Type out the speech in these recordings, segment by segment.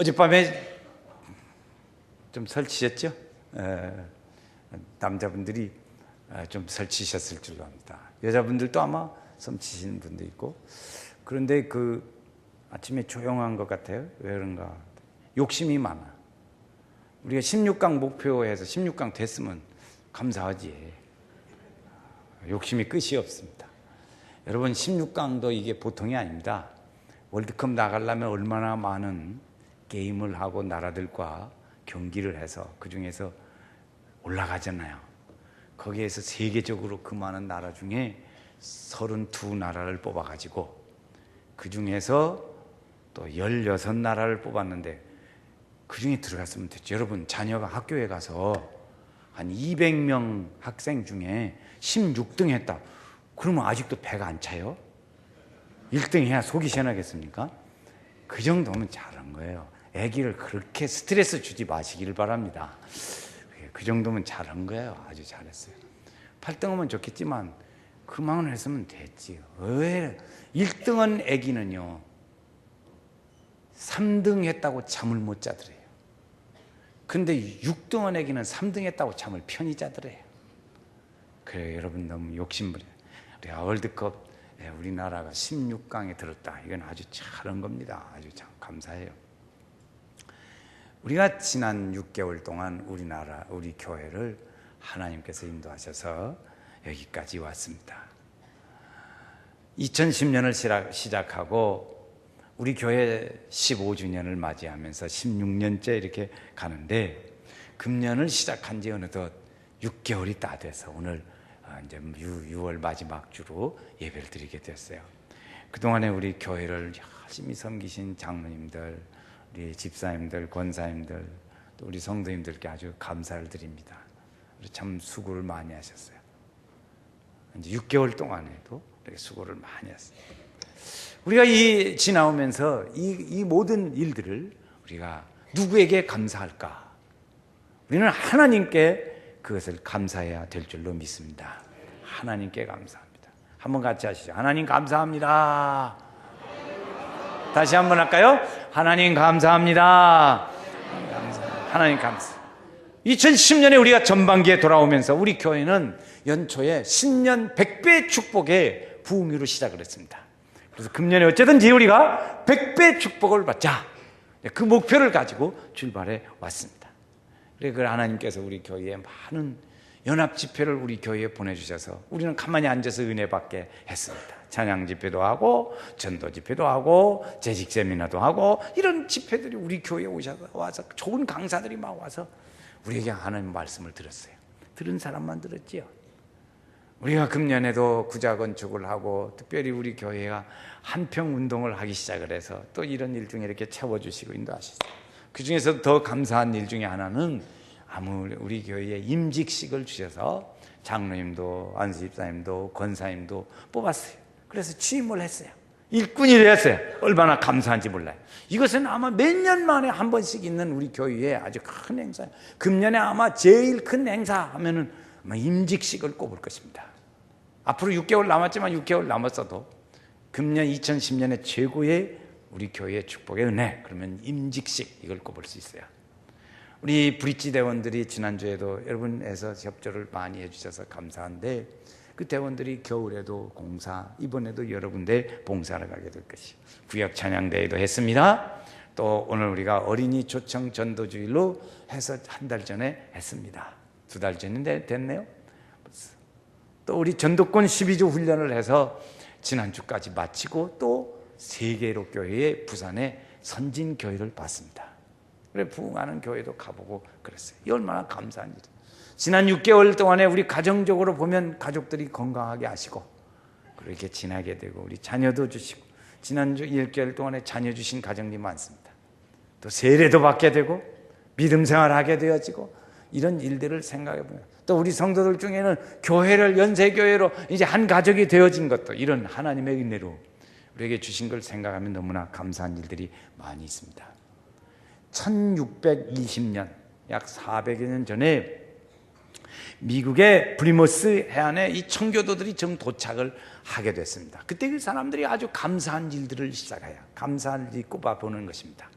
어젯밤에 좀 설치셨죠? 남자분들이 좀 설치셨을 줄로 압니다. 여자분들도 아마 설치시는 분도 있고. 그런데 그 아침에 조용한 것 같아요. 왜 그런가? 욕심이 많아. 우리가 16강 목표해서 16강 됐으면 감사하지. 욕심이 끝이 없습니다. 여러분, 16강도 이게 보통이 아닙니다. 월드컵 나가려면 얼마나 많은 게임을 하고 나라들과 경기를 해서 그 중에서 올라가잖아요. 거기에서 세계적으로 그 많은 나라 중에 32나라를 뽑아가지고 그 중에서 또 16나라를 뽑았는데 그 중에 들어갔으면 됐죠. 여러분, 자녀가 학교에 가서 한 200명 학생 중에 16등 했다. 그러면 아직도 배가 안 차요? 1등 해야 속이 시원하겠습니까? 그 정도면 잘한 거예요. 아기를 그렇게 스트레스 주지 마시기를 바랍니다. 그 정도면 잘한 거예요. 아주 잘했어요. 8등하면 좋겠지만 그만을 했으면 됐지요. 왜 1등한 아기는요 3등 했다고 잠을 못 자더래요. 근데 6등한 아기는 3등 했다고 잠을 편히 자더래요. 그래요. 여러분, 너무 욕심부려. 우리가 월드컵 우리나라가 16강에 들었다. 이건 아주 잘한 겁니다. 아주 참 감사해요. 우리가 지난 6개월 동안 우리 교회를 하나님께서 인도하셔서 여기까지 왔습니다. 2010년을 시작하고 우리 교회 15주년을 맞이하면서 16년째 이렇게 가는데, 금년을 시작한 지 어느덧 6개월이 다 돼서 오늘 이제 6월 마지막 주로 예배를 드리게 됐어요. 그동안에 우리 교회를 열심히 섬기신 장로님들, 우리 집사님들, 권사님들, 또 우리 성도님들께 아주 감사를 드립니다. 참 수고를 많이 하셨어요. 이제 6개월 동안에도 이렇게 수고를 많이 했어요. 우리가 지나오면서 이 모든 일들을 우리가 누구에게 감사할까? 우리는 하나님께 그것을 감사해야 될 줄로 믿습니다. 하나님께 감사합니다. 한번 같이 하시죠. 하나님 감사합니다. 다시 한번 할까요? 하나님 감사합니다. 하나님 감사. 2010년에 우리가 전반기에 돌아오면서 우리 교회는 연초에 신년 100배 축복의 부흥회로 시작을 했습니다. 그래서 금년에 어쨌든지 우리가 100배 축복을 받자, 그 목표를 가지고 출발해 왔습니다. 그래서 하나님께서 우리 교회에 많은 연합 집회를 우리 교회에 보내주셔서 우리는 가만히 앉아서 은혜 받게 했습니다. 찬양 집회도 하고 전도 집회도 하고 재직 세미나도 하고, 이런 집회들이 우리 교회에 와서 좋은 강사들이 막 와서 우리에게 하나님 말씀을 들었어요. 들은 사람만 들었지요. 우리가 금년에도 구자 건축을 하고, 특별히 우리 교회가 한평 운동을 하기 시작을 해서 또 이런 일 중에 이렇게 채워주시고 인도하셨어요. 그 중에서 더 감사한 일 중에 하나는 우리 교회에 임직식을 주셔서 장로님도 안수집사님도 권사님도 뽑았어요. 그래서 취임을 했어요. 일꾼이 되었어요. 얼마나 감사한지 몰라요. 이것은 아마 몇 년 만에 한 번씩 있는 우리 교회의 아주 큰 행사예요. 금년에 아마 제일 큰 행사 하면은 아마 임직식을 꼽을 것입니다. 앞으로 6개월 남았지만 6개월 남았어도 금년 2010년에 최고의 우리 교회의 축복의 은혜, 그러면 임직식, 이걸 꼽을 수 있어요. 우리 브릿지 대원들이 지난주에도 여러분에서 협조를 많이 해주셔서 감사한데, 그 대원들이 겨울에도 공사, 이번에도 여러 군데 봉사를 가게 될 것이에요. 구역 찬양대회도 했습니다. 또 오늘 우리가 어린이 초청 전도주일로 해서 한 달 전에 했습니다. 2달 전인데 됐네요. 또 우리 전도권 12주 훈련을 해서 지난주까지 마치고 또 세계로 교회에 부산에 선진교회를 봤습니다. 그래 부흥하는 교회도 가보고 그랬어요. 이 얼마나 감사한 일이에요. 지난 6개월 동안에 우리 가정적으로 보면 가족들이 건강하게 하시고, 그렇게 지나게 되고 우리 자녀도 주시고, 지난주 1개월 동안에 자녀 주신 가정이 많습니다. 또 세례도 받게 되고 믿음 생활하게 되어지고, 이런 일들을 생각해 보면 또 우리 성도들 중에는 교회를 연세교회로 이제 한 가족이 되어진 것도 이런 하나님의 은혜로 우리에게 주신 걸 생각하면 너무나 감사한 일들이 많이 있습니다. 1620년, 약 400여 년 전에 미국의 브리머스 해안에 이 청교도들이 좀 도착을 하게 됐습니다. 그때 그 사람들이 아주 감사한 일들을 시작해요. 감사한 일이 꼽아보는 것입니다.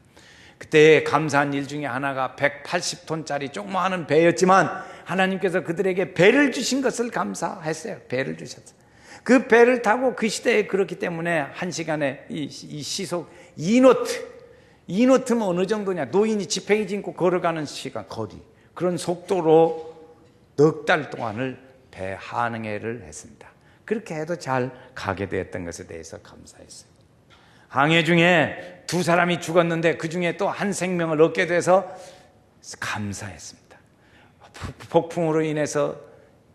그때 감사한 일 중에 하나가 180톤짜리 조그마한 배였지만 하나님께서 그들에게 배를 주신 것을 감사했어요. 배를 주셨어요. 그 배를 타고 그 시대에 그렇기 때문에 한 시간에 이 시속 2노트면 어느 정도냐, 노인이 지팽이 짚고 걸어가는 시간, 거리, 그런 속도로 넉 달 동안을 배 항해를 했습니다. 그렇게 해도 잘 가게 되었던 것에 대해서 감사했어요. 항해 중에 두 사람이 죽었는데 그 중에 또 한 생명을 얻게 돼서 감사했습니다. 폭풍으로 인해서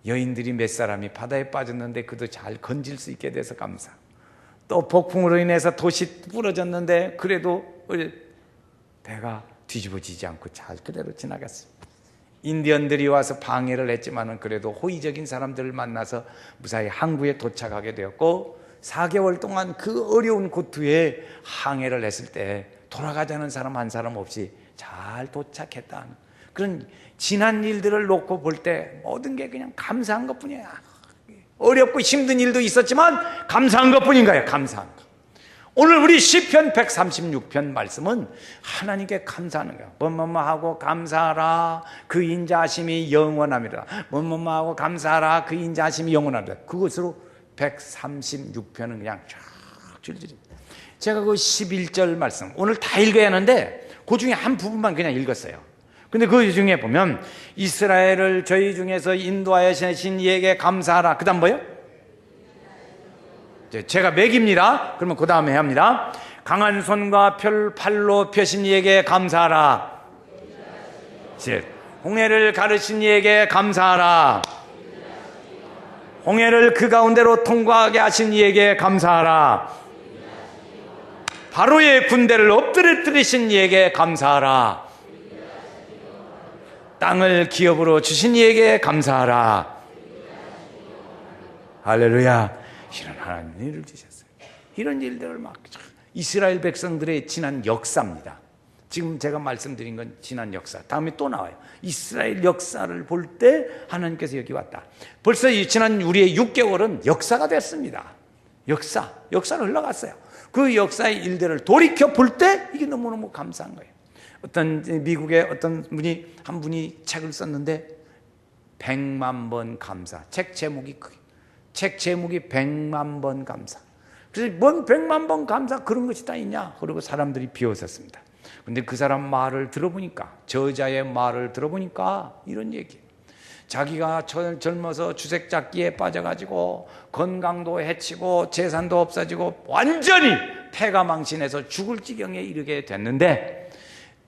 여인들이 몇 사람이 바다에 빠졌는데 그도 잘 건질 수 있게 돼서 감사. 또 폭풍으로 인해서 돛이 부러졌는데 그래도 배가 뒤집어지지 않고 잘 그대로 지나갔습니다. 인디언들이 와서 방해를 했지만은 그래도 호의적인 사람들을 만나서 무사히 항구에 도착하게 되었고 4개월 동안 그 어려운 고투에 항해를 했을 때 돌아가자는 사람 한 사람 없이 잘 도착했다는 그런 지난 일들을 놓고 볼 때 모든 게 그냥 감사한 것뿐이야. 어렵고 힘든 일도 있었지만 감사한 것뿐인 거예요. 감사한 것. 오늘 우리 시편 136편 말씀은 하나님께 감사하는 거예요. 뭐뭐뭐하고 감사하라 그 인자하심이 영원합니다. 뭐뭐뭐하고 감사하라 그 인자하심이 영원합니다. 그것으로 136편은 그냥 쫙 줄줄입니다. 제가 그 11절 말씀 오늘 다 읽어야 하는데 그 중에 한 부분만 그냥 읽었어요. 근데 그 중에 보면 이스라엘을 저희 중에서 인도하신 이에게 감사하라. 그 다음 뭐예요? 제가 맥입니다. 그러면 그 다음에 해야 합니다. 강한 손과 팔로 펴신 이에게 감사하라. 홍해를 가르신 이에게 감사하라. 홍해를 그 가운데로 통과하게 하신 이에게 감사하라. 바로의 군대를 엎드려뜨리신 이에게 감사하라. 땅을 기업으로 주신 이에게 감사하라. 할렐루야. 이런 하나님 일을 주셨어요. 이런 일들을 막 이스라엘 백성들의 지난 역사입니다. 지금 제가 말씀드린 건 지난 역사. 다음에 또 나와요. 이스라엘 역사를 볼 때 하나님께서 여기 왔다. 벌써 지난 우리의 6개월은 역사가 됐습니다. 역사로 흘러갔어요. 그 역사의 일들을 돌이켜 볼 때 이게 너무너무 감사한 거예요. 어떤 미국의 어떤 분이 한 분이 책을 썼는데 100만 번 감사. 책 제목이 100만 번 감사. 그래서 뭔 100만 번 감사 그런 것이 다 있냐? 그리고 사람들이 비웃었습니다. 근데 그 사람 말을 들어보니까 저자의 말을 들어보니까 이런 얘기예요. 자기가 젊어서 주색잡기에 빠져가지고 건강도 해치고 재산도 없어지고 완전히 패가 망신해서 죽을 지경에 이르게 됐는데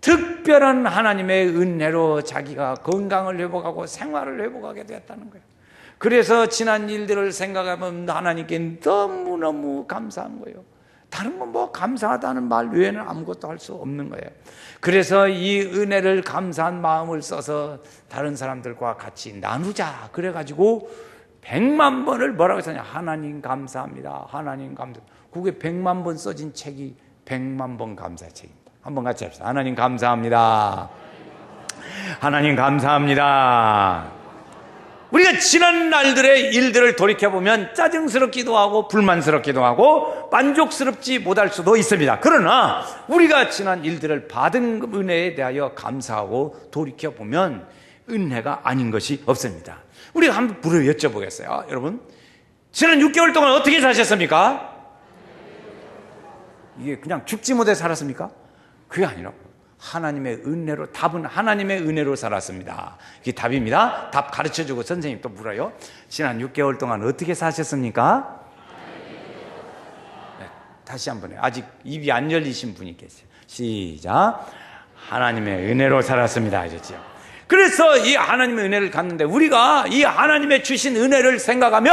특별한 하나님의 은혜로 자기가 건강을 회복하고 생활을 회복하게 되었다는 거예요. 그래서 지난 일들을 생각하면 하나님께 너무너무 감사한 거예요. 다른 건 뭐 감사하다는 말 외에는 아무것도 할 수 없는 거예요. 그래서 이 은혜를 감사한 마음을 써서 다른 사람들과 같이 나누자. 그래가지고 100만 번을 뭐라고 썼냐. 하나님 감사합니다. 하나님 감사합니다. 그게 100만 번 써진 책이 100만 번 감사의 책입니다. 한번 같이 합시다. 하나님 감사합니다. 하나님 감사합니다. 우리가 지난 날들의 일들을 돌이켜보면 짜증스럽기도 하고 불만스럽기도 하고 만족스럽지 못할 수도 있습니다. 그러나 우리가 지난 일들을 받은 은혜에 대하여 감사하고 돌이켜보면 은혜가 아닌 것이 없습니다. 우리가 한번 물어 여쭤보겠어요. 여러분, 지난 6개월 동안 어떻게 사셨습니까? 이게 그냥 죽지 못해 살았습니까? 그게 아니라 하나님의 은혜로, 답은 하나님의 은혜로 살았습니다. 이게 답입니다. 답 가르쳐주고 선생님 또 물어요. 지난 6개월 동안 어떻게 사셨습니까? 네, 다시 한 번요. 아직 입이 안 열리신 분이 계세요. 시작. 하나님의 은혜로 살았습니다. 아셨죠? 그래서 이 하나님의 은혜를 갖는데 우리가 이 하나님의 주신 은혜를 생각하면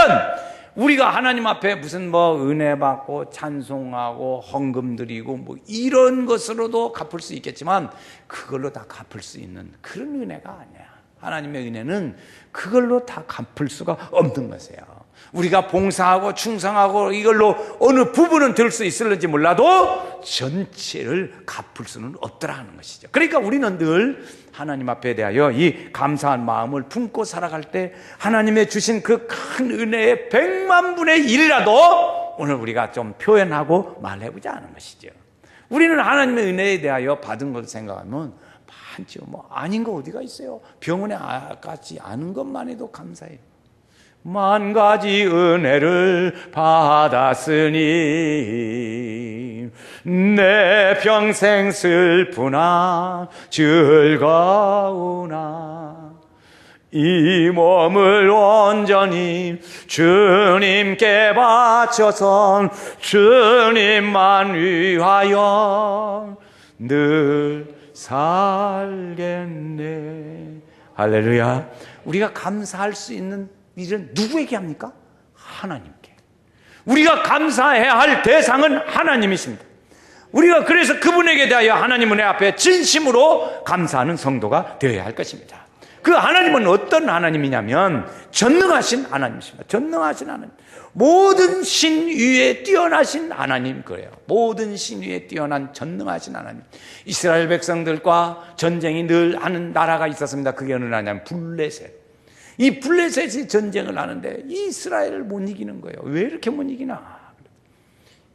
우리가 하나님 앞에 무슨 뭐 은혜 받고 찬송하고 헌금 드리고 뭐 이런 것으로도 갚을 수 있겠지만 그걸로 다 갚을 수 있는 그런 은혜가 아니야. 하나님의 은혜는 그걸로 다 갚을 수가 없는 것이에요. 우리가 봉사하고 충성하고 이걸로 어느 부분은 들 수 있을지 몰라도 전체를 갚을 수는 없더라는 것이죠. 그러니까 우리는 늘 하나님 앞에 대하여 이 감사한 마음을 품고 살아갈 때 하나님의 주신 그 큰 은혜의 100만 분의 1이라도 오늘 우리가 좀 표현하고 말해보자 하는 것이죠. 우리는 하나님의 은혜에 대하여 받은 것을 생각하면 많죠. 뭐 아닌 거 어디가 있어요. 병원에 가지 않은 것만 해도 감사해요. 만 가지 은혜를 받았으니 내 평생 슬프나 즐거우나 이 몸을 온전히 주님께 바쳐서 주님만 위하여 늘 살겠네. 할렐루야. 우리가 감사할 수 있는 일은 누구에게 합니까? 하나님께. 우리가 감사해야 할 대상은 하나님이십니다. 우리가 그래서 그분에게 대하여 하나님 은혜 앞에 진심으로 감사하는 성도가 되어야 할 것입니다. 그 하나님은 어떤 하나님이냐면 전능하신 하나님이십니다. 전능하신 하나님. 모든 신 위에 뛰어나신 하나님, 그래요. 모든 신 위에 뛰어난 전능하신 하나님. 이스라엘 백성들과 전쟁이 늘 하는 나라가 있었습니다. 그게 어느 나라냐면 블레셋. 이 블레셋이 전쟁을 하는데 이스라엘을 못 이기는 거예요. 왜 이렇게 못 이기나?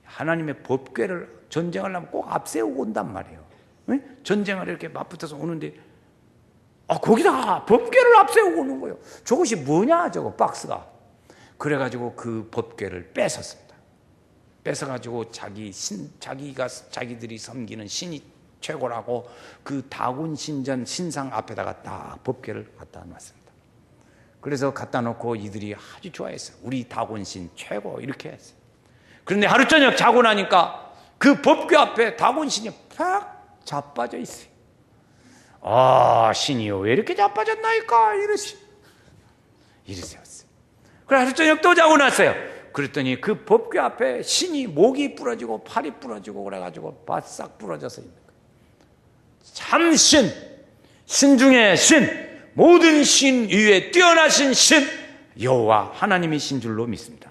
하나님의 법궤를 전쟁을 하면 꼭 앞세우고 온단 말이에요. 네? 전쟁을 이렇게 맞붙어서 오는데 거기다가 법궤를 앞세우고 오는 거예요. 저것이 뭐냐, 저거 박스가. 그래가지고 그 법궤를 뺏었습니다. 뺏어가지고 자기들이 섬기는 신이 최고라고 그 다곤 신전 신상 앞에다가 딱 법궤를 갖다 놨습니다. 그래서 갖다 놓고 이들이 아주 좋아했어요. 우리 다곤신 최고, 이렇게 했어요. 그런데 하루 저녁 자고 나니까 그 법궤 앞에 다곤신이 팍 자빠져 있어요. 신이요, 왜 이렇게 자빠졌나이까? 이러세요. 그래, 하루 저녁 또 자고 났어요. 그랬더니 그 법궤 앞에 신이 목이 부러지고 팔이 부러지고 그래가지고 바싹 부러져서 있는 거예요. 참 신 중에 신, 모든 신 위에 뛰어나신 신 여호와 하나님이신 줄로 믿습니다.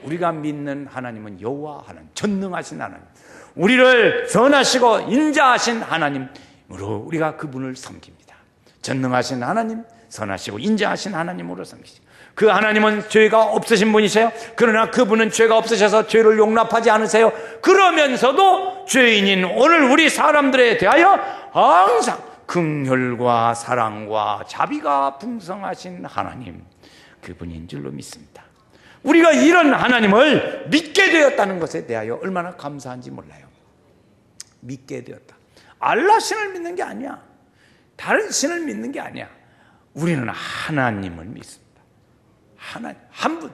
우리가 믿는 하나님은 여호와 하나님, 전능하신 하나님, 우리를 선하시고 인자하신 하나님으로 우리가 그분을 섬깁니다. 전능하신 하나님, 선하시고 인자하신 하나님으로 섬기시죠. 그 하나님은 죄가 없으신 분이세요. 그러나 그분은 죄가 없으셔서 죄를 용납하지 않으세요. 그러면서도 죄인인 오늘 우리 사람들에 대하여 항상 긍휼과 사랑과 자비가 풍성하신 하나님, 그분인 줄로 믿습니다. 우리가 이런 하나님을 믿게 되었다는 것에 대하여 얼마나 감사한지 몰라요. 믿게 되었다. 알라 신을 믿는 게 아니야. 다른 신을 믿는 게 아니야. 우리는 하나님을 믿습니다. 하나님, 한 분,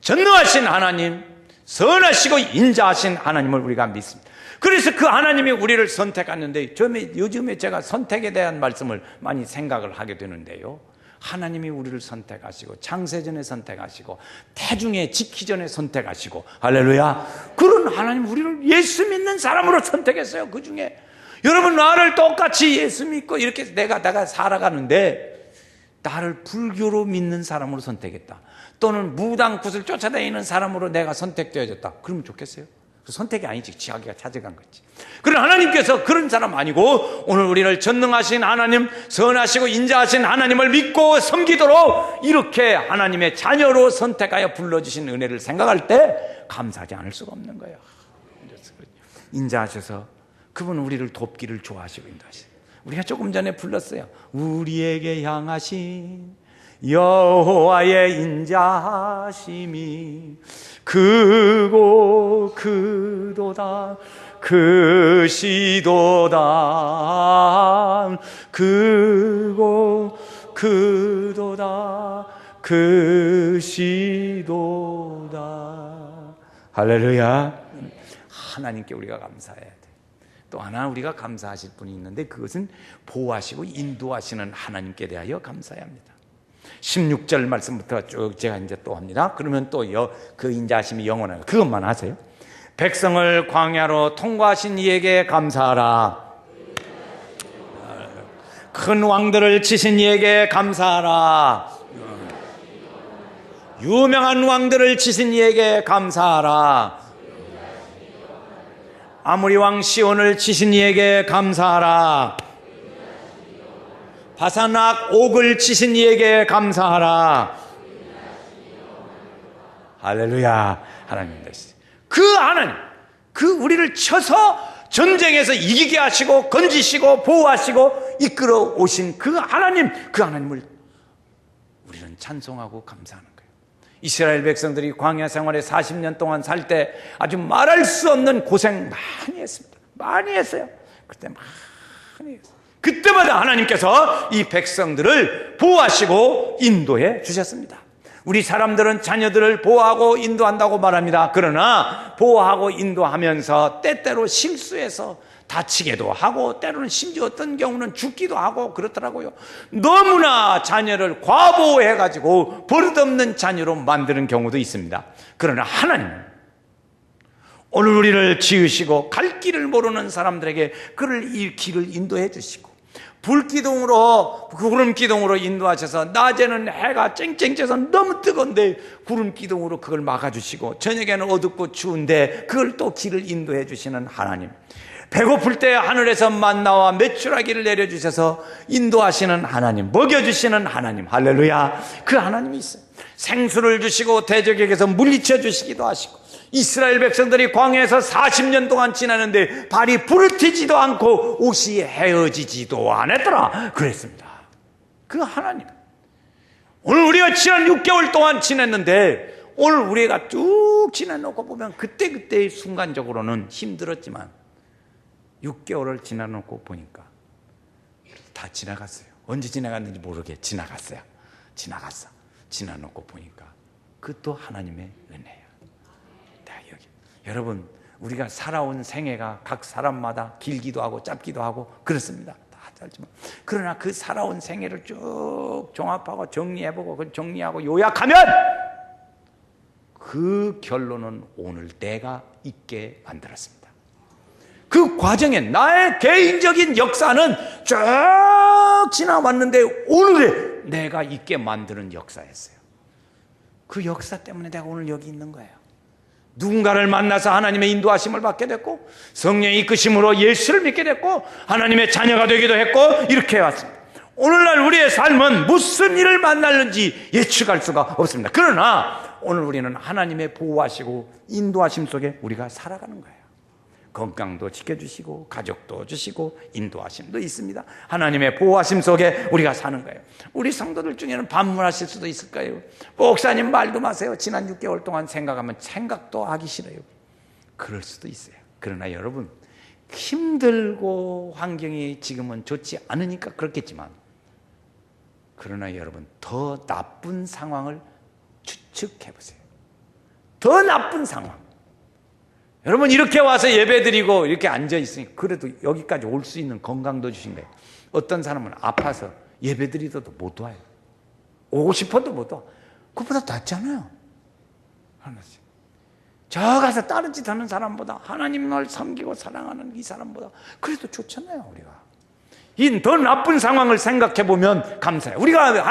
전능하신 하나님, 선하시고 인자하신 하나님을 우리가 믿습니다. 그래서 그 하나님이 우리를 선택했는데, 요즘에 제가 선택에 대한 말씀을 많이 생각을 하게 되는데요. 하나님이 우리를 선택하시고, 창세전에 선택하시고, 태중에 짓기 전에 선택하시고, 할렐루야. 그런 하나님, 우리를 예수 믿는 사람으로 선택했어요. 그 중에 여러분, 나를 똑같이 예수 믿고 이렇게 내가 살아가는데, 나를 불교로 믿는 사람으로 선택했다, 또는 무당굿을 쫓아다니는 사람으로 내가 선택되어졌다, 그러면 좋겠어요? 선택이 아니지, 자기가 찾아간 거지. 그러나 하나님께서 그런 사람 아니고 오늘 우리를 전능하신 하나님, 선하시고 인자하신 하나님을 믿고 섬기도록 이렇게 하나님의 자녀로 선택하여 불러주신 은혜를 생각할 때 감사하지 않을 수가 없는 거예요. 인자하셔서 그분은 우리를 돕기를 좋아하시고 인도하시고, 우리가 조금 전에 불렀어요. 우리에게 향하신 여호와의 인자하심이 크고 크도다, 크시도다, 크고 크도다, 크시도다. 할렐루야. 하나님께 우리가 감사해야 돼. 또 하나 우리가 감사하실 분이 있는데, 그것은 보호하시고 인도하시는 하나님께 대하여 감사해야 합니다. 16절 말씀부터 쭉 제가 이제 또 합니다. 그러면 또 그 인자하심이 영원해요. 그것만 하세요. 백성을 광야로 통과하신 이에게 감사하라. 큰 왕들을 치신 이에게 감사하라. 유명한 왕들을 치신 이에게 감사하라. 아모리 왕 시온을 치신 이에게 감사하라. 바산악 옥을 치신 이에게 감사하라. 할렐루야. 하나님, 그 하나님, 그 우리를 쳐서 전쟁에서 이기게 하시고 건지시고 보호하시고 이끌어 오신 그 하나님, 그 하나님을 우리는 찬송하고 감사하는 거예요. 이스라엘 백성들이 광야 생활에 40년 동안 살 때 아주 말할 수 없는 고생 많이 했습니다. 많이 했어요. 그때 많이 했어요. 그때마다 하나님께서 이 백성들을 보호하시고 인도해 주셨습니다. 우리 사람들은 자녀들을 보호하고 인도한다고 말합니다. 그러나 보호하고 인도하면서 때때로 실수해서 다치기도 하고 때로는 심지어 어떤 경우는 죽기도 하고 그렇더라고요. 너무나 자녀를 과보호해가지고 버릇없는 자녀로 만드는 경우도 있습니다. 그러나 하나님은 오늘 우리를 지으시고 갈 길을 모르는 사람들에게 이 길을 인도해 주시고 불기둥으로 구름 기둥으로 인도하셔서 낮에는 해가 쨍쨍 쪄서 너무 뜨거운데 구름 기둥으로 그걸 막아주시고 저녁에는 어둡고 추운데 그걸 또 길을 인도해 주시는 하나님, 배고플 때 하늘에서 만나와 메추라기를 내려주셔서 인도하시는 하나님, 먹여주시는 하나님, 할렐루야, 그 하나님이 있어요. 생수를 주시고 대적에게서 물리쳐 주시기도 하시고 이스라엘 백성들이 광야에서 40년 동안 지나는데 발이 부르트지도 않고 옷이 헤어지지도 않았더라 그랬습니다. 그 하나님, 오늘 우리가 지난 6개월 동안 지냈는데 오늘 우리가 쭉 지나놓고 보면 그때 순간적으로는 힘들었지만 6개월을 지나놓고 보니까 다 지나갔어요. 언제 지나갔는지 모르게 지나갔어요. 지나놓고 보니까 그것도 하나님의 은혜예요. 여러분, 우리가 살아온 생애가 각 사람마다 길기도 하고 짧기도 하고 그렇습니다. 다 짧지만 그러나 그 살아온 생애를 쭉 종합하고 정리해보고 정리하고 요약하면 그 결론은 오늘 내가 있게 만들었습니다. 그 과정에 나의 개인적인 역사는 쭉 지나왔는데 오늘에 내가 있게 만드는 역사였어요. 그 역사 때문에 내가 오늘 여기 있는 거예요. 누군가를 만나서 하나님의 인도하심을 받게 됐고 성령의 이끄심으로 예수를 믿게 됐고 하나님의 자녀가 되기도 했고 이렇게 왔습니다. 오늘날 우리의 삶은 무슨 일을 만날는지 예측할 수가 없습니다. 그러나 오늘 우리는 하나님의 보호하시고 인도하심 속에 우리가 살아가는 거예요. 건강도 지켜주시고 가족도 주시고 인도하심도 있습니다. 하나님의 보호하심 속에 우리가 사는 거예요. 우리 성도들 중에는 반문하실 수도 있을 거예요. 목사님 말도 마세요. 지난 6개월 동안 생각하면 생각도 하기 싫어요. 그럴 수도 있어요. 그러나 여러분, 힘들고 환경이 지금은 좋지 않으니까 그렇겠지만 그러나 여러분, 더 나쁜 상황을 추측해 보세요. 더 나쁜 상황. 여러분, 이렇게 와서 예배드리고 이렇게 앉아있으니까 그래도 여기까지 올 수 있는 건강도 주신 거예요. 어떤 사람은 아파서 예배드리더라도 못 와요. 오고 싶어도 못 와. 그것보다 낫잖아요. 하나씩. 저 가서 다른 짓 하는 사람보다 하나님을 섬기고 사랑하는 이 사람보다 그래도 좋잖아요. 우리가 이 더 나쁜 상황을 생각해 보면 감사해요. 우리가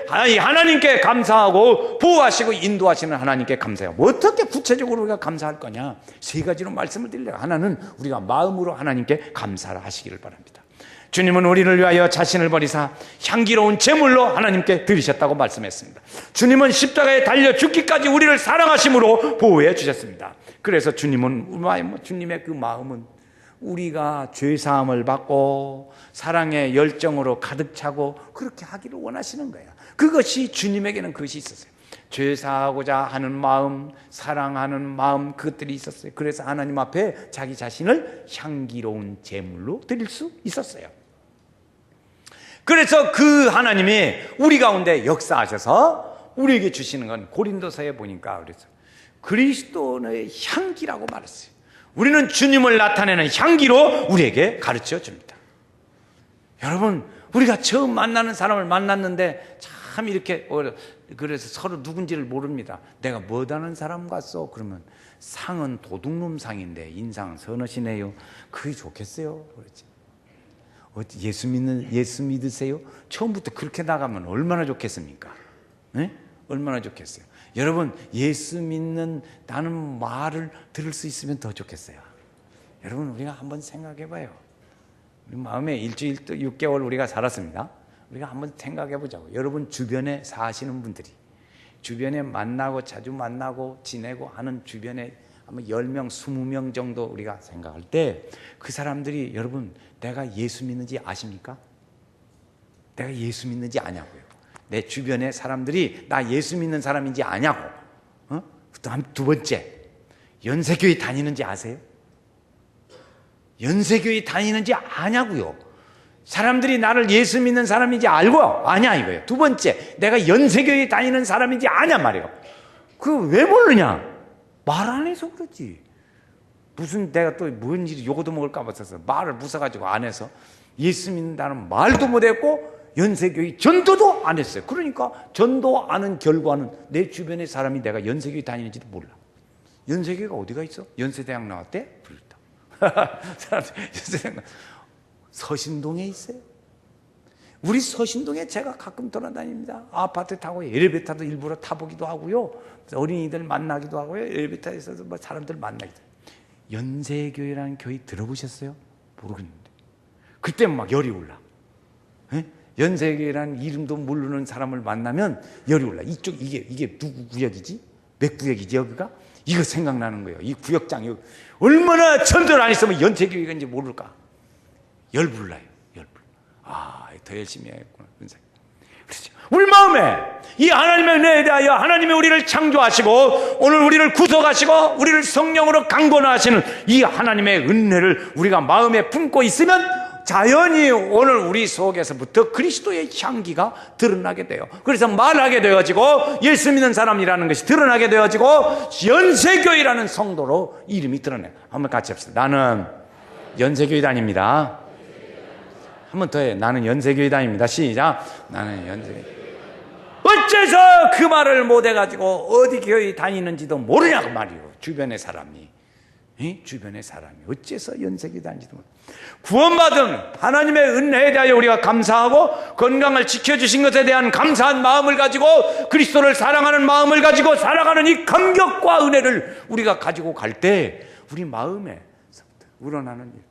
하나님께 감사하고 보호하시고 인도하시는 하나님께 감사해요. 어떻게 구체적으로 우리가 감사할 거냐? 세 가지로 말씀을 드리려고. 하나는 우리가 마음으로 하나님께 감사를 하시기를 바랍니다. 주님은 우리를 위하여 자신을 버리사 향기로운 제물로 하나님께 드리셨다고 말씀했습니다. 주님은 십자가에 달려 죽기까지 우리를 사랑하심으로 보호해 주셨습니다. 그래서 주님의 그 마음은 우리가 죄사함을 받고 사랑의 열정으로 가득 차고 그렇게 하기를 원하시는 거예요. 그것이 주님에게는 그것이 있었어요. 죄사하고자 하는 마음, 사랑하는 마음, 그것들이 있었어요. 그래서 하나님 앞에 자기 자신을 향기로운 제물로 드릴 수 있었어요. 그래서 그 하나님이 우리 가운데 역사하셔서 우리에게 주시는 건 고린도서에 보니까 그래서 그리스도의 향기라고 말했어요. 우리는 주님을 나타내는 향기로 우리에게 가르쳐 줍니다. 여러분, 우리가 처음 만나는 사람을 만났는데 참 이렇게 그래서 서로 누군지를 모릅니다. 내가 뭐다는 사람 같소? 그러면 상은 도둑놈 상인데 인상은 선하시네요. 그게 좋겠어요? 그렇지. 예수 믿으세요? 처음부터 그렇게 나가면 얼마나 좋겠습니까? 네? 얼마나 좋겠어요. 여러분, 예수 믿는 나는 말을 들을 수 있으면 더 좋겠어요. 여러분, 우리가 한번 생각해 봐요. 우리 마음에 일주일 또 6개월 우리가 살았습니다. 우리가 한번 생각해 보자고. 여러분 주변에 사시는 분들이 주변에 만나고 자주 만나고 지내고 하는 주변에 아마 10명, 20명 정도 우리가 생각할 때 그 사람들이 여러분 내가 예수 믿는지 아십니까? 내가 예수 믿는지 아냐고요. 내 주변의 사람들이 나 예수 믿는 사람인지 아냐고. 다음 두 번째, 연세교회 다니는지 아세요? 연세교회 다니는지 아냐고요. 사람들이 나를 예수 믿는 사람인지 알고 아냐 이거예요. 두 번째, 내가 연세교회 다니는 사람인지 아냐 말이에요. 그거 왜 모르냐? 말 안 해서 그렇지. 무슨 내가 또 뭔 일이 요거도 먹을까 봐서 말을 무서가지고 안 해서 예수 믿는다는 말도 못했고 연세교회 전도도 안 했어요. 그러니까 전도 안 한 결과는 내 주변의 사람이 내가 연세교회 다니는지도 몰라. 연세교회가 어디가 있어? 연세대학 나왔대? 불다. 연세대학 서신동에 있어요. 우리 서신동에 제가 가끔 돌아다닙니다. 아파트 타고 엘리베이터도 일부러 타보기도 하고요. 어린이들 만나기도 하고요. 엘리베이터에서 뭐 사람들 만나기도 해요. 연세교회라는 교회 들어보셨어요? 모르겠는데. 그때 막 열이 올라. 에? 연세교회라는 이름도 모르는 사람을 만나면 열이 올라. 이게 누구 구역이지? 몇 구역이지 여기가? 이거 생각나는 거예요. 이 구역장이 얼마나 전도를 안 했으면 연세교회인지 모를까? 열불나요. 열불. 더 열심히 해야겠구나. 그렇죠. 우리 마음에 이 하나님의 은혜에 대하여 하나님이 우리를 창조하시고 오늘 우리를 구속하시고 우리를 성령으로 강권하시는 이 하나님의 은혜를 우리가 마음에 품고 있으면 자연히 오늘 우리 속에서부터 그리스도의 향기가 드러나게 돼요. 그래서 말하게 되어지고 예수 믿는 사람이라는 것이 드러나게 되어지고 연세교회라는 성도로 이름이 드러나요. 한번 같이 합시다. 나는 연세교회 다닙니다. 한 번 더 해. 나는 연세교회 다닙니다. 시작. 나는 연세교회. 어째서 그 말을 못해가지고 어디 교회 다니는지도 모르냐고 말이요. 주변의 사람이. 주변의 사람이 어째서 연세교회 다니지도 모르냐. 구원받은 하나님의 은혜에 대하여 우리가 감사하고 건강을 지켜주신 것에 대한 감사한 마음을 가지고 그리스도를 사랑하는 마음을 가지고 살아가는 이 감격과 은혜를 우리가 가지고 갈 때 우리 마음에 우러나는 일들,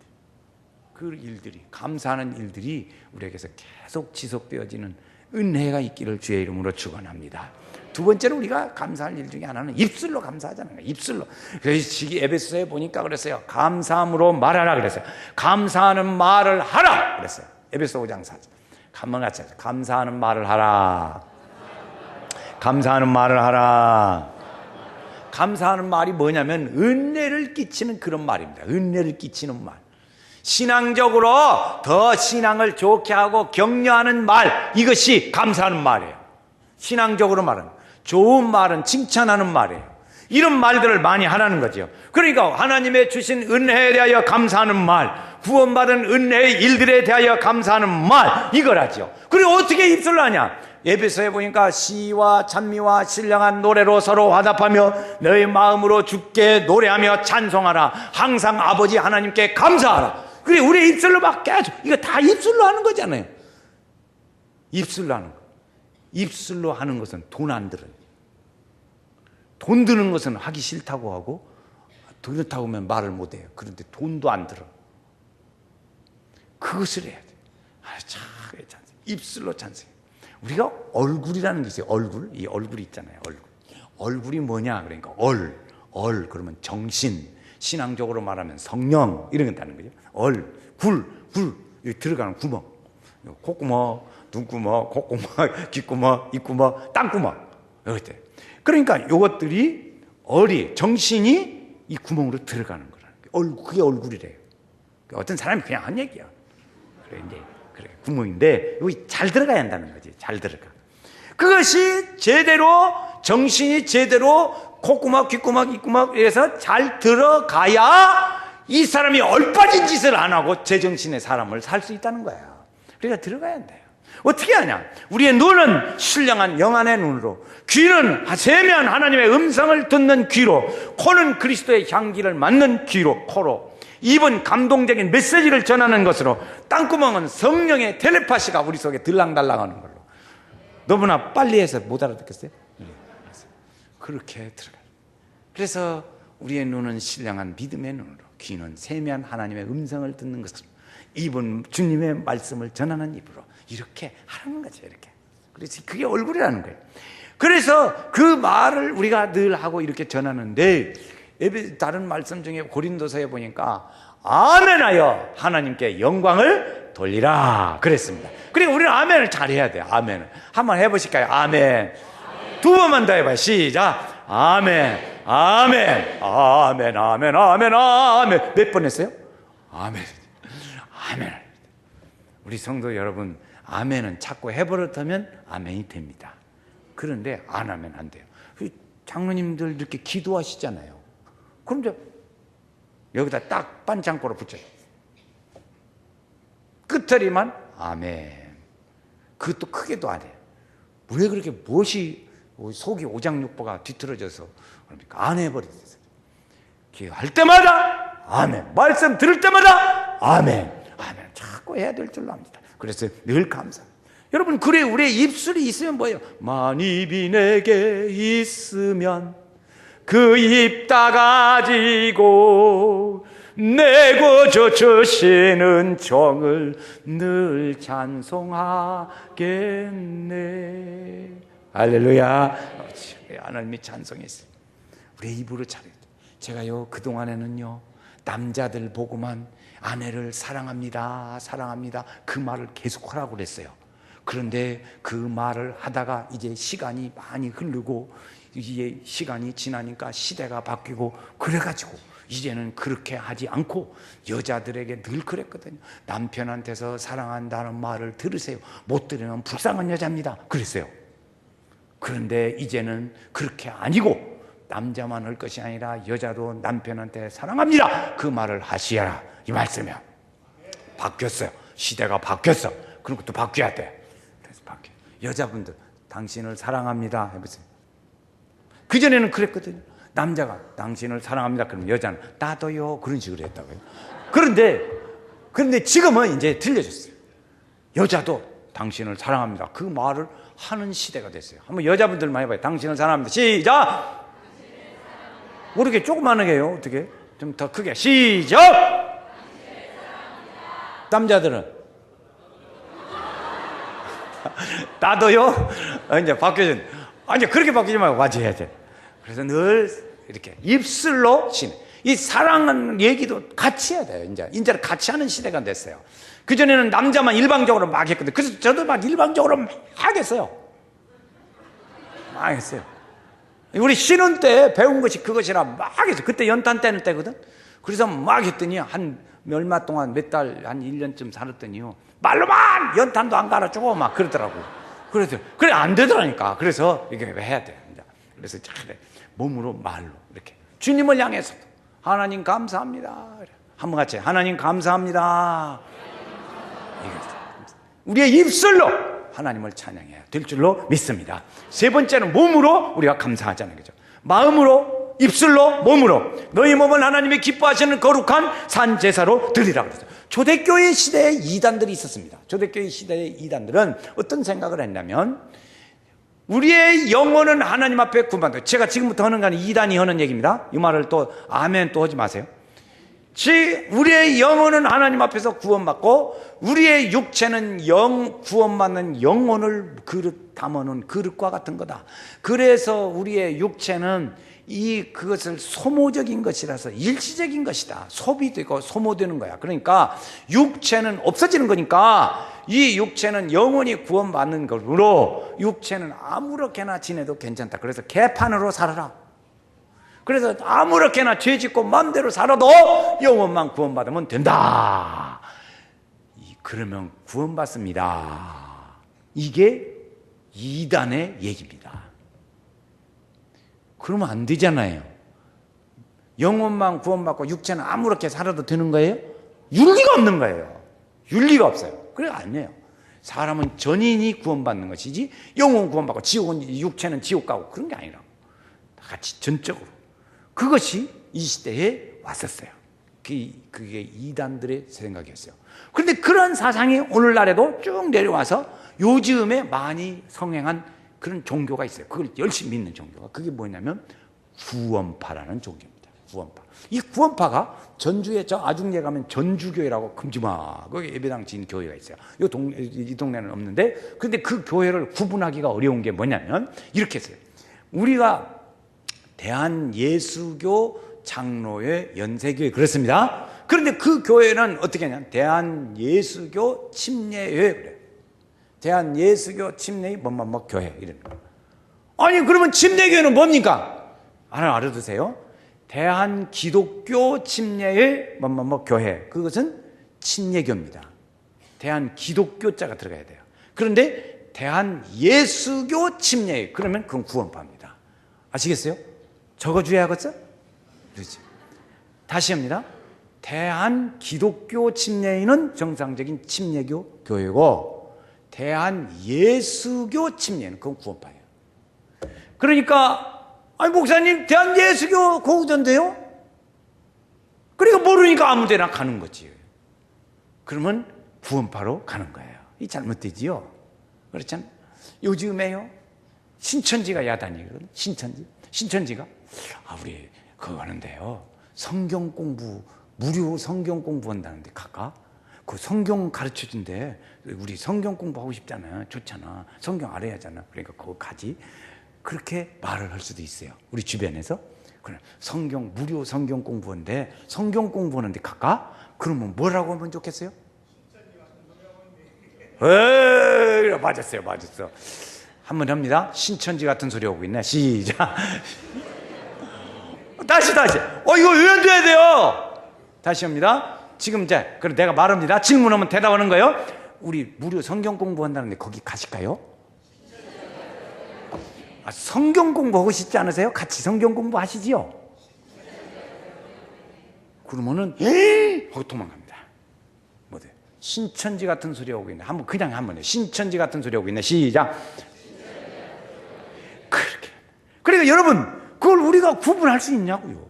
그 일들이, 감사하는 일들이 우리에게서 계속 지속되어지는 은혜가 있기를 주의 이름으로 축원합니다. 두 번째로 우리가 감사할 일 중에 하나는 입술로 감사하잖아요. 입술로. 그래서 에베소서에 보니까 그랬어요. 감사함으로 말하라 그랬어요. 감사하는 말을 하라 그랬어요. 에베소 5장 4절. 한번 같이 하죠. 감사하는 말을 하라. 감사하는 말을 하라. 감사하는 말이 뭐냐면 은혜를 끼치는 그런 말입니다. 은혜를 끼치는 말. 신앙적으로 더 신앙을 좋게 하고 격려하는 말, 이것이 감사하는 말이에요. 신앙적으로 말은 좋은 말은 칭찬하는 말이에요. 이런 말들을 많이 하라는 거죠. 그러니까 하나님의 주신 은혜에 대하여 감사하는 말, 구원받은 은혜의 일들에 대하여 감사하는 말, 이걸 하죠. 그리고 어떻게 입술로 하냐? 에베소에 보니까 시와 찬미와 신령한 노래로 서로 화답하며 너의 마음으로 주께 노래하며 찬송하라. 항상 아버지 하나님께 감사하라. 그래, 우리 입술로 막 깨져. 이거 다 입술로 하는 거잖아요. 입술로 하는 거. 입술로 하는 것은 돈 안 들어요. 돈 드는 것은 하기 싫다고 하고 그렇다고 하면 말을 못 해요. 그런데 돈도 안 들어. 그것을 해야 돼. 입술로 찬송. 우리가 얼굴이라는 게 있어요. 얼굴. 이 얼굴이 있잖아요. 얼굴. 얼굴이 뭐냐? 그러니까 그러면 정신. 신앙적으로 말하면 성령 이런 게 있다는 거죠. 굴 여기 들어가는 구멍, 콧구멍, 눈구멍, 콧구멍, 귓구멍, 입구멍, 땅구멍 이렇게. 그러니까 이것들이 정신이 이 구멍으로 들어가는 거라는 거예요. 그게 얼굴이래요. 어떤 사람이 그냥 한 얘기야. 그래 구멍인데 여기 잘 들어가야 한다는 거지. 잘 들어가. 그것이 제대로 정신이 제대로 콧구멍, 귓구멍, 입구멍 이래서 잘 들어가야 이 사람이 얼빠진 짓을 안 하고 제정신의 사람을 살 수 있다는 거야. 그러니까 들어가야 한대요. 어떻게 하냐? 우리의 눈은 신령한 영안의 눈으로, 귀는 세미한 하나님의 음성을 듣는 귀로, 코는 그리스도의 향기를 맡는 귀로, 코로, 입은 감동적인 메시지를 전하는 것으로, 땅구멍은 성령의 텔레파시가 우리 속에 들랑달랑하는 걸로. 너무나 빨리 해서 못 알아듣겠어요? 그렇게 들어가요. 그래서 우리의 눈은 신령한 믿음의 눈으로, 귀는 세미한 하나님의 음성을 듣는 것으로, 입은 주님의 말씀을 전하는 입으로 이렇게 하라는 거죠. 이렇게. 그래서 그게 얼굴이라는 거예요. 그래서 그 말을 우리가 늘 하고 이렇게 전하는데 다른 말씀 중에 고린도서에 보니까 아멘하여 하나님께 영광을 돌리라 그랬습니다. 그리고 우리는 아멘을 잘해야 돼요. 아멘을 한번 해보실까요? 아멘. 두 번만 더 해봐요. 시작. 아멘, 아멘, 아멘, 아멘, 아멘, 아멘. 몇 번 했어요? 아멘, 아멘. 우리 성도 여러분, 아멘은 자꾸 해버릇하면 아멘이 됩니다. 그런데 안 하면 안 돼요. 장로님들 이렇게 기도하시잖아요. 그럼 이제 여기다 딱 반창고로 붙여요. 끝터리만 아멘. 그것도 크게도 안 해요. 왜 그렇게 무엇이 속이 오장육부가 뒤틀어져서 그럽니까? 안 해버리겠어요. 기도할 때마다 아멘. 말씀 들을 때마다 아멘. 아멘. 자꾸 해야 될 줄로 압니다. 그래서 늘 감사합니다. 여러분, 그래 우리의 입술이 있으면 뭐예요? 만입이 내게 있으면 그 입 다 가지고 내고 주시는 정을 늘 찬송하겠네. 할렐루야. 하나님이 찬송했어요. 우리 입으로 잘해요. 제가요 그동안에는요 남자들 보고만 아내를 사랑합니다 사랑합니다 그 말을 계속 하라고 그랬어요. 그런데 그 말을 하다가 이제 시간이 많이 흐르고 이제 시간이 지나니까 시대가 바뀌고 그래가지고 이제는 그렇게 하지 않고 여자들에게 늘 그랬거든요. 남편한테서 사랑한다는 말을 들으세요. 못 들으면 불쌍한 여자입니다 그랬어요. 그런데 이제는 그렇게 아니고 남자만 할 것이 아니라 여자도 남편한테 사랑합니다 그 말을 하시라 이 말씀이야. 바뀌었어요. 시대가 바뀌었어. 그런 것도 바뀌어야 돼. 그래서 바뀌어. 여자분들 당신을 사랑합니다 해보세요. 그전에는 그랬거든요. 남자가 당신을 사랑합니다 그러면 여자는 나도요 그런 식으로 했다고요. 그런데 지금은 이제 틀려졌어요. 여자도 당신을 사랑합니다 그 말을 하는 시대가 됐어요. 한번 여자분들만 해봐요. 당신을 사랑합니다. 시작. 모르게 조그마하게 해요. 어떻게? 좀 더 크게. 시작. 남자들은 나도요. 이제 바뀌어진. 아니 그렇게 바뀌지 말고 같이 해야 돼. 그래서 늘 이렇게 입술로 이 사랑하는 얘기도 같이 해야 돼요. 이제는 같이 하는 시대가 됐어요. 그전에는 남자만 일방적으로 막 했거든요. 그래서 저도 막 일방적으로 막 했어요. 막 했어요. 우리 신혼 때 배운 것이 그것이라 막 했어요. 그때 연탄 떼는 때거든. 그래서 막 했더니 한 얼마 동안 몇 달, 한 1년쯤 살았더니요. 말로만 연탄도 안 갈아주고 막 그러더라고. 그래서 그래 안 되더라니까. 그래서 이게 왜 해야 돼. 그래서 그래 몸으로 말로 이렇게 주님을 향해서도 하나님 감사합니다. 한번 같이 하나님 감사합니다. 우리의 입술로 하나님을 찬양해야 될 줄로 믿습니다. 세 번째는 몸으로 우리가 감사하자는 거죠. 마음으로, 입술로, 몸으로 너희 몸은 하나님이 기뻐하시는 거룩한 산 제사로 드리라 그랬어요. 초대교회 시대에 이단들이 있었습니다. 초대교회 시대의 이단들은 어떤 생각을 했냐면 우리의 영혼은 하나님 앞에 구원받는다. 제가 지금부터 하는 건 이단이 하는 얘기입니다. 이 말을 또 아멘 또 하지 마세요. 우리의 영혼은 하나님 앞에서 구원받고 우리의 육체는 구원받는 영혼을 담아놓은 그릇과 같은 거다. 그래서 우리의 육체는 그것을 소모적인 것이라서 일시적인 것이다. 소비되고 소모되는 거야. 그러니까 육체는 없어지는 거니까 이 육체는 영원히 구원받는 것으로 육체는 아무렇게나 지내도 괜찮다. 그래서 개판으로 살아라. 그래서 아무렇게나 죄 짓고 마음대로 살아도 영혼만 구원받으면 된다. 그러면 구원받습니다. 이게 이단의 얘기입니다. 그러면 안 되잖아요. 영혼만 구원받고 육체는 아무렇게 살아도 되는 거예요? 윤리가 없는 거예요. 윤리가 없어요. 그래 아니에요. 사람은 전인이 구원받는 것이지 영혼 구원받고 육체는 지옥 가고 그런 게 아니라고. 다 같이 전적으로. 그것이 이 시대에 왔었어요. 그게 이단들의 생각이었어요. 그런데 그런 사상이 오늘날에도 쭉 내려와서 요즘에 많이 성행한 그런 종교가 있어요. 그걸 열심히 믿는 종교가. 그게 뭐냐면 구원파라는 종교입니다. 구원파. 이 구원파가 전주에 저 아중에 가면 전주교회라고 큼지막하게 예배당 지은 교회가 있어요. 이 동네는 없는데 근데 그 교회를 구분하기가 어려운 게 뭐냐면 이렇게 했어요. 우리가 대한예수교 장로회 연세교회 그렇습니다. 그런데 그 교회는 어떻게 하냐? 대한예수교 침례회 그래. 대한예수교 침례회 뭐뭐뭐 교회 이런 거. 아니 그러면 침례교회는 뭡니까? 하나 알아두세요. 대한기독교 침례회 뭐뭐뭐 교회 그것은 침례교입니다. 대한기독교자가 들어가야 돼요. 그런데 대한예수교 침례회 그러면 그건 구원파입니다. 아시겠어요? 적어줘야겠어? 그렇지. 다시 합니다. 대한기독교 침례회는 정상적인 침례교 교회고 대한예수교 침례회는 그건 구원파예요. 그러니까 아니 목사님 대한예수교 고우던데요? 그러니까 모르니까 아무 데나 가는 거지. 그러면 구원파로 가는 거예요. 이 잘못되지요. 그렇잖아. 요즘에요 신천지가 야단이거든. 신천지가 우리 그거 하는데요 성경 공부 무료 성경 공부한다는데 갈까? 그 성경 가르쳐준대. 우리 성경 공부하고 싶잖아요. 좋잖아. 성경 알아야 하잖아. 그러니까 그거 가지. 그렇게 말을 할 수도 있어요. 우리 주변에서. 그래, 무료 성경 공부인데 성경 공부하는데 갈까? 그러면 뭐라고 하면 좋겠어요? 에이, 맞았어. 한번 합니다. 신천지 같은 소리 하고 있네. 시작. 다시. 이거 왜 안 돼야 돼요? 다시 합니다. 지금 이제, 그럼 내가 말합니다. 질문하면 대답하는 거예요. 우리 무료 성경 공부한다는데 거기 가실까요? 성경 공부하고 싶지 않으세요? 같이 성경 공부 하시지요? 그러면은, 하고 도망갑니다. 뭐돼? 신천지 같은 소리 하고 있네. 그냥 한번 해. 신천지 같은 소리 하고 있네. 시작. 그렇게. 그러니까 여러분, 그걸 우리가 구분할 수 있냐고요.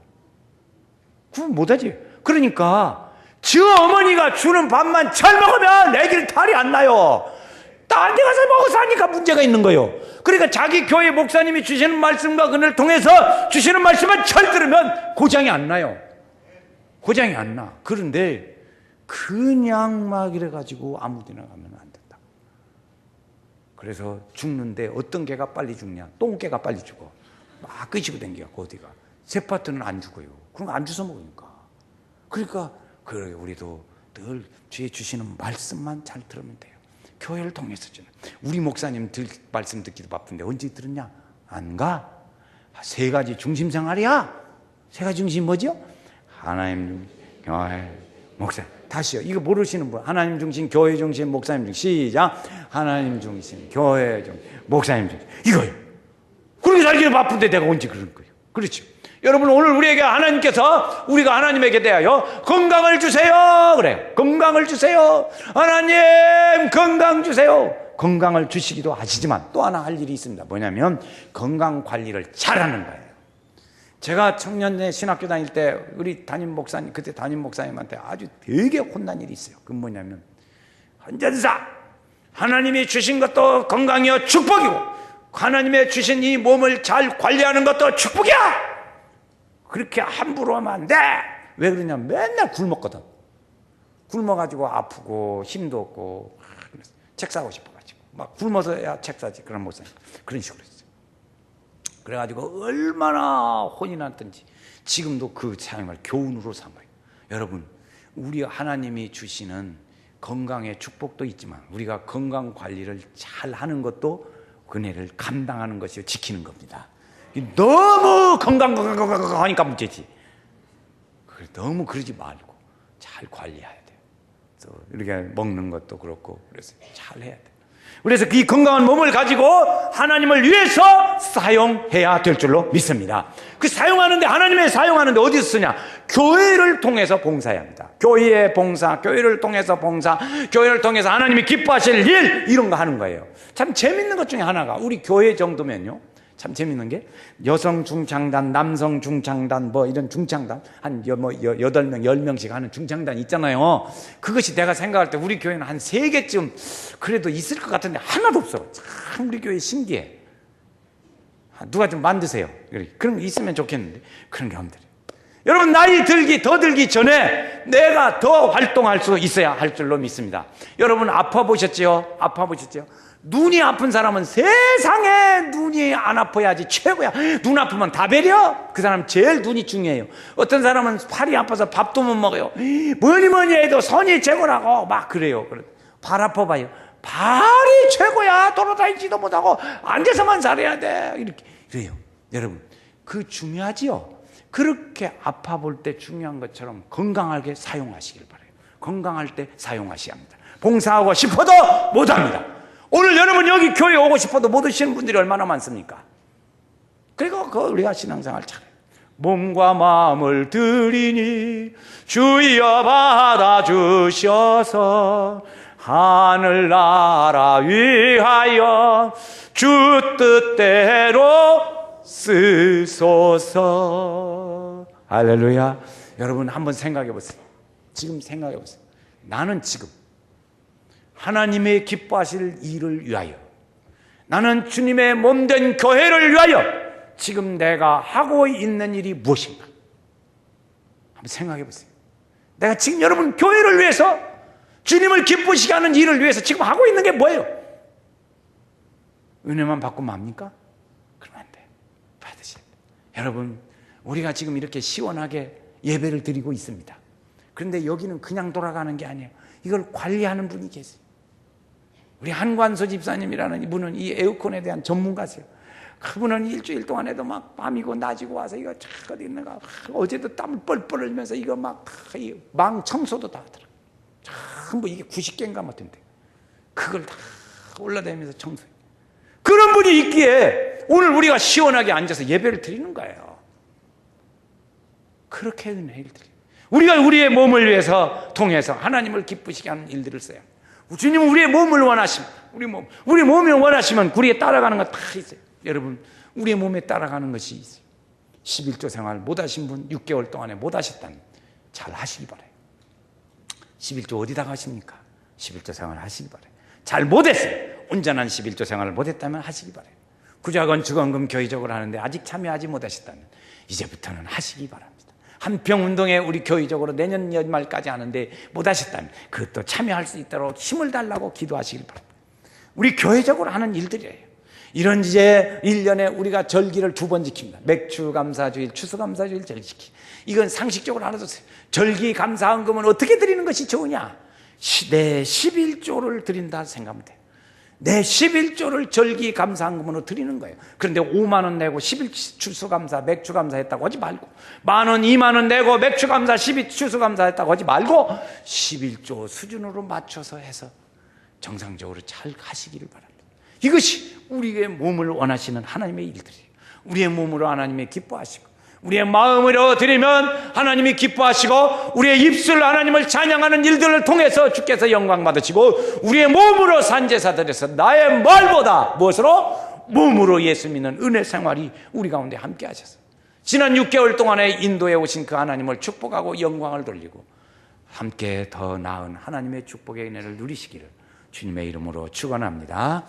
구분 못하지. 그러니까 저 어머니가 주는 밥만 잘 먹으면 애기를 탈이 안 나요. 딴 데 가서 먹어서 하니까 문제가 있는 거예요. 그러니까 자기 교회 목사님이 주시는 말씀과 그를 통해서 주시는 말씀을 잘 들으면 고장이 안 나요. 고장이 안 나. 그런데 그냥 막 이래가지고 아무 데나 가면 안 된다. 그래서 죽는데 어떤 개가 빨리 죽냐? 똥개가 빨리 죽어. 막 끄시고 댕겨갖고 어디가. 새파트는 안 죽어요. 그런 거 안 주워 먹으니까. 그러니까 우리도 늘 주의 주시는 말씀만 잘 들으면 돼요. 교회를 통해서 주는. 우리 목사님 말씀 듣기도 바쁜데 언제 들었냐? 안 가? 3가지 중심 생활이야. 3가지 중심 뭐죠? 하나님, 교회, 목사. 다시요. 이거 모르시는 분. 하나님 중심, 교회 중심, 목사님 중심. 시작. 하나님 중심, 교회 중심, 목사님 중심. 이거요. 그렇게 살기는 바쁜데 내가 언제 그런 거예요? 그렇죠. 여러분 오늘 우리에게 하나님께서 우리가 하나님에게 대하여 건강을 주세요. 그래요. 건강을 주세요. 하나님 건강 주세요. 건강을 주시기도 하시지만 또 하나 할 일이 있습니다. 뭐냐면 건강 관리를 잘하는 거예요. 제가 청년대 신학교 다닐 때 우리 그때 담임 목사님한테 아주 되게 혼난 일이 있어요. 그건 뭐냐면 헌전사 하나님이 주신 것도 건강이요 축복이고 하나님의 주신 이 몸을 잘 관리하는 것도 축복이야. 그렇게 함부로 하면 안 돼. 왜 그러냐면 맨날 굶었거든. 굶어가지고 아프고 힘도 없고 책 사고 싶어가지고 막 굶어서야 책 사지. 그런 목사님 그런 식으로 했어요. 그래가지고 얼마나 혼이 났던지 지금도 그 삶을 교훈으로 삼아요. 여러분 우리 하나님이 주시는 건강의 축복도 있지만 우리가 건강 관리를 잘 하는 것도 은혜를 감당하는 것이요 지키는 겁니다. 너무 건강하니까 문제지. 너무 그러지 말고 잘 관리해야 돼요. 또 이렇게 먹는 것도 그렇고 그래서 잘 해야 돼요. 그래서 이 건강한 몸을 가지고 하나님을 위해서 사용해야 될 줄로 믿습니다. 그 사용하는데 하나님의 사용하는데 어디서 쓰냐? 교회를 통해서 봉사해야 합니다. 교회의 봉사, 교회를 통해서 봉사, 교회를 통해서 하나님이 기뻐하실 일 이런 거 하는 거예요. 참 재밌는 것 중에 하나가 우리 교회 정도면요. 참 재밌는 게 여성 중창단, 남성 중창단 뭐 이런 중창단 한 8명, 10명씩 하는 중창단 있잖아요. 그것이 내가 생각할 때 우리 교회는 한 3개쯤 그래도 있을 것 같은데 하나도 없어. 참 우리 교회 신기해. 누가 좀 만드세요. 그런 거 있으면 좋겠는데 그런 게 없더래. 여러분 나이 더 들기 전에 내가 더 활동할 수 있어야 할 줄로 믿습니다. 여러분 아파 보셨죠? 눈이 아픈 사람은 세상에 눈이 안 아파야지 최고야. 눈 아프면 다 배려. 그 사람 제일 눈이 중요해요. 어떤 사람은 팔이 아파서 밥도 못 먹어요. 뭐니 해도 손이 최고라고 막 그래요. 발 아파봐요. 발이 최고야. 돌아다니지도 못하고 앉아서만 살아야 돼. 이렇게 그래요. 여러분 그 중요하지요. 그렇게 아파 볼 때 중요한 것처럼 건강하게 사용하시길 바라요. 건강할 때 사용하셔야 합니다. 봉사하고 싶어도 못합니다. 오늘 여러분 여기 교회 오고 싶어도 못 오시는 분들이 얼마나 많습니까? 그리고 우리가 신앙생활 잘해요. 몸과 마음을 드리니 주여 받아주셔서 하늘나라 위하여 주 뜻대로 쓰소서. 할렐루야. 여러분 한번 생각해 보세요. 지금 생각해 보세요. 나는 지금 하나님의 기뻐하실 일을 위하여, 나는 주님의 몸된 교회를 위하여 지금 내가 하고 있는 일이 무엇인가? 한번 생각해 보세요. 내가 지금 여러분 교회를 위해서, 주님을 기쁘시게 하는 일을 위해서 지금 하고 있는 게 뭐예요? 은혜만 받고 맙니까? 그러면 안 돼요. 받으셔야 돼요. 여러분 우리가 지금 이렇게 시원하게 예배를 드리고 있습니다. 그런데 여기는 그냥 돌아가는 게 아니에요. 이걸 관리하는 분이 계세요. 우리 한관소 집사님이라는 이분은 이 에어컨에 대한 전문가세요. 그분은 일주일 동안에도 막 밤이고 낮이고 와서 이거 어디 있는가, 어제도 땀을 뻘뻘 흘리면서 이거 막 망 청소도 다 하더라고요. 전부 이게 90개인가 같은데 그걸 다 올라다니면서 청소해요. 그런 분이 있기에 오늘 우리가 시원하게 앉아서 예배를 드리는 거예요. 그렇게 은혜를 드려요. 우리가 우리의 몸을 위해서 통해서 하나님을 기쁘시게 하는 일들을 써야 합니다. 주님은 우리의 몸을 원하시면, 우리 몸을 원하시면 우리에 따라가는 거 다 있어요. 여러분 우리의 몸에 따라가는 것이 있어요. 11조 생활 못 하신 분 6개월 동안에 못 하셨다면 잘 하시기 바라요. 11조 어디다가 하십니까? 11조 생활 하시기 바라요. 잘 못했어요. 온전한 11조 생활을 못했다면 하시기 바라요. 구자건 주건금 교회적으로 하는데 아직 참여하지 못하셨다면 이제부터는 하시기 바랍니다. 한평운동에 우리 교회적으로 내년 연말까지 하는데 못하셨다면 그것도 참여할 수 있도록 힘을 달라고 기도하시길 바랍니다. 우리 교회적으로 하는 일들이에요. 이런 이제 1년에 우리가 절기를 2번 지킵니다. 맥추감사주일, 추수감사주일 절기시키. 이건 상식적으로 알아두세요. 절기 감사헌금은 어떻게 드리는 것이 좋으냐? 내 11조를 드린다 생각하면 돼요. 내 11조를 절기 감사헌금으로 드리는 거예요. 그런데 5만 원 내고 11 추수감사, 맥추감사 했다고 하지 말고, 10,000원, 2만 원 내고 맥추감사, 12 추수감사 했다고 하지 말고 11조 수준으로 맞춰서 해서 정상적으로 잘 하시기를 바랍니다. 이것이 우리의 몸을 원하시는 하나님의 일들이에요. 우리의 몸으로 하나님이 기뻐하시고, 우리의 마음으로 드리면 하나님이 기뻐하시고, 우리의 입술로 하나님을 찬양하는 일들을 통해서 주께서 영광 받으시고, 우리의 몸으로 산제사들에서 나의 말보다 무엇으로? 몸으로 예수 믿는 은혜 생활이 우리 가운데 함께 하셔서 지난 6개월 동안에 인도에 오신 그 하나님을 축복하고 영광을 돌리고 함께 더 나은 하나님의 축복의 은혜를 누리시기를 주님의 이름으로 축원합니다.